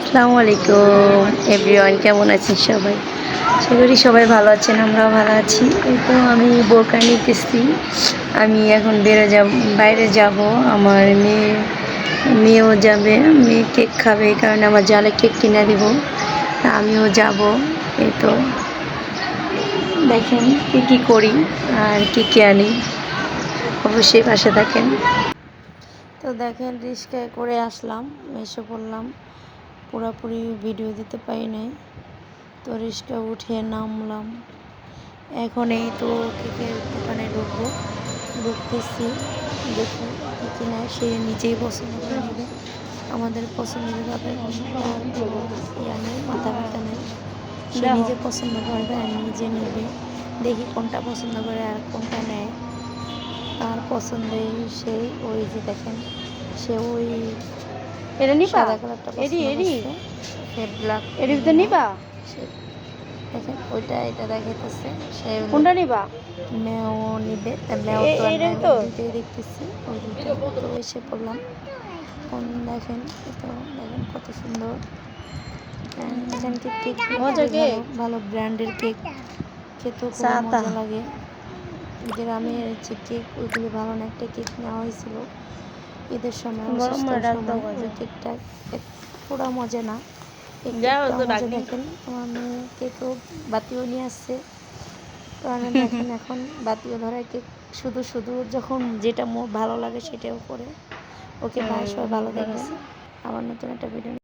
আসসালামু আলাইকুম এভরিওয়ান, কেমন আছেন সবাই? আশা করি সবাই ভালো আছেন, আমরাও ভালো আছি। এই তো আমি বোরকা নিতেছি। আমি এখন বাইরে যাব। আমার মেয়েও যাবে, মেয়ে কেক খাবে, এই কারণে আমার জালে কেক কিনে দিব। আমিও যাব। এই তো দেখেন কী করি আর কী আনি, অবশ্যই পাশে থাকেন। তো দেখেন রিস্কায় করে আসলাম, এসে পড়লাম। পুরোপুরি ভিডিও দিতে পারি নাই, তো রিস্কা উঠে নামলাম। এখন এই তো কেকের দোকানে ঢুকতেছি। দেখি কী কিনা সে নিজেই পছন্দ করে নেবে। আমাদের পছন্দের ব্যাপারে কোনো ইয়া নেই, মাথা ব্যথা নেই। সে নিজে পছন্দ করবে আর নিজে নেবে। দেখি কোনটা পছন্দ করে আর কোনটা নেয়। তার পছন্দে সে ওই যে দেখেন, সে ওই সাদা কালারটা পছন্দ করছে, সে ব্ল্যাক নিবা। সে দেখেন ওইটা এটা দেখাইতেছে, সে কোনটা নিবা। মেও নিবে, মেও তো দুইটাই দেখতেছি, ওই দুইটা তো এসে পড়লাম। কোন দেখেন, তো দেখেন কত সুন্দর। এখানকার কেক ভালো ব্র্যান্ডের কেক খেতেও খুব মজা লাগে। গ্রামের যে কেক ওইগুলি ভালো না। একটা কেক নেওয়া হয়েছিল ঈদের সময়, ওই কেকটা পুরো মজা না। মজা দেখেন আমার মেয়ে কেকও বাতিও নিয়ে আসছে। কারণ দেখেন এখন বাতিও ধরায় কেক শুধু যখন যেটা ভালো লাগে সেটাও করে। ওকে ভাই, সবাই ভালো দেখেছে। আবার নতুন একটা ভিডিও।